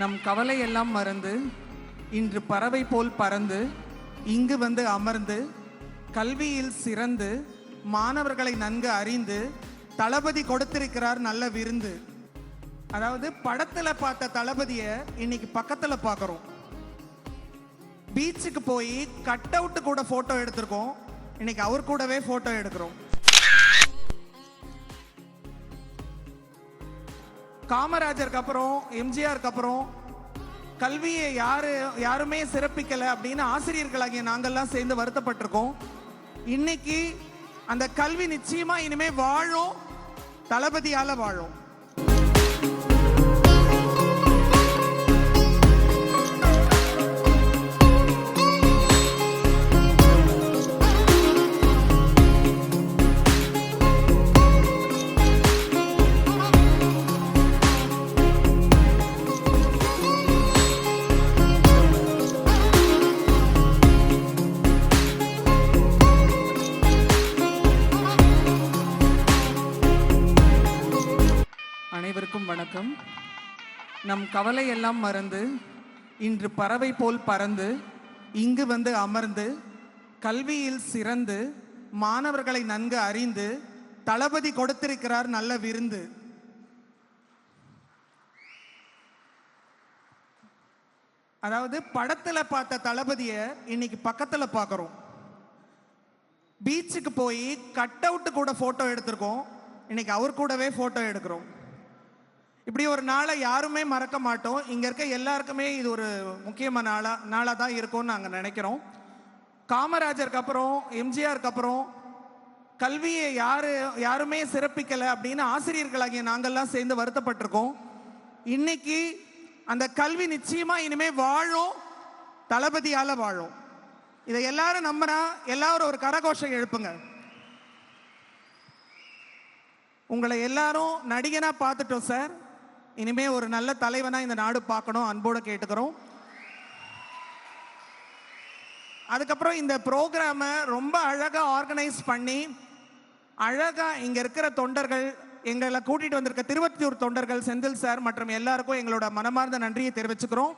நம் கவலை எல்லாம் மறந்து இன்று பறவை போல் பறந்து இங்கு வந்து அமர்ந்து கல்வியில் சிறந்து மாணவர்களை நன்கு அறிந்து தளபதி கொடுத்திருக்கிறார் நல்ல விருந்து. அதாவது படத்துல பார்த்த தளபதியை இன்னைக்கு பக்கத்துல பார்க்கிறோம். பீச்சுக்கு போய் கட் அவுட் கூட போட்டோ எடுத்திருக்கோம். இன்னைக்கு அவர் கூடவே போட்டோ எடுக்கிறோம். காமராஜருக்கு அப்புறம் எம்ஜிஆருக்கு அப்புறம் கல்வியை யாருமே சிறப்பிக்கல அப்படின்னு ஆசிரியர்களாகிய நாங்கள்லாம் சேர்ந்து வருத்தப்பட்டிருக்கோம். இன்னைக்கு அந்த கல்வி நிச்சயமா இனிமே வாழும், தளபதியால வாழும். அனைவருக்கும் வணக்கம். நம் கவலை எல்லாம் மறந்து இன்று பறவை போல் பறந்து இங்கு வந்து அமர்ந்து கல்வியில் சிறந்து மாணவர்களை நன்கு அறிந்து தளபதி கொடுத்திருக்கிறார் நல்ல விருந்து. அதாவது படத்துல பார்த்த தளபதியை இன்னைக்கு பக்கத்துல பார்க்கிறோம். பீச்சுக்கு போய் கட் அவுட் கூட போட்டோ எடுத்திருக்கோம். இன்னைக்கு அவர் கூடவே போட்டோ எடுக்கிறோம். இப்படி ஒரு நாளை யாருமே மறக்க மாட்டோம். இங்க இருக்க எல்லாருக்குமே இது ஒரு முக்கியமான நாளா தான் இருக்கும்னு நாங்கள் நினைக்கிறோம். காமராஜருக்கு அப்புறம் எம்ஜிஆருக்கு அப்புறம் கல்வியை யாருமே சிறப்பிக்கல அப்படின்னு ஆசிரியர்களாகிய நாங்கள்லாம் சேர்ந்து வருத்தப்பட்டிருக்கோம். இன்னைக்கு அந்த கல்வி நிச்சயமா இனிமே வாழும், தளபதியால வாழும். இதை எல்லாரும் நம்பினா எல்லாரும் ஒரு கரகோஷம் எழுப்புங்க. உங்களை எல்லாரும் நடிகனா பார்த்துட்டோம் சார். இனிமே ஒரு நல்ல தலைவனா இந்த நாடு பார்க்கணும், அன்போடு கேட்டுக்கிறோம். அதுக்கப்புறம் இந்த ப்ரோக்ராமை ரொம்ப அழகா ஆர்கனைஸ் பண்ணி அழகா இங்க இருக்கிற தொண்டர்கள், எங்களை கூட்டிட்டு வந்திருக்க திருவத்தியூர் தொண்டர்கள், செந்தில் சார் மற்றும் எல்லாருக்கும் எங்களோட மனமார்ந்த நன்றியை தெரிவிச்சுக்கிறோம்.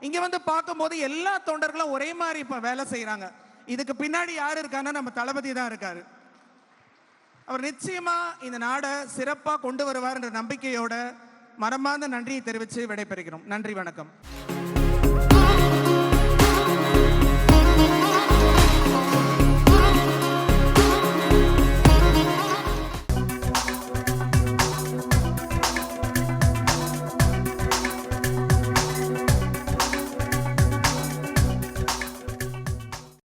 இங்க வந்து பார்க்கும்போது எல்லா தொண்டர்களும் ஒரே மாதிரி இப்ப வேலை செய்யறாங்க. இதுக்கு பின்னாடி யாரு இருக்காங்கன்னா நம்ம தளபதி தான் இருக்காரு. அவர் நிச்சயமா இந்த நாடை சிறப்பாக கொண்டு வருவார் என்ற நம்பிக்கையோட மனமார்ந்த நன்றியை தெரிவித்து விடைபெறுகிறோம். நன்றி, வணக்கம்.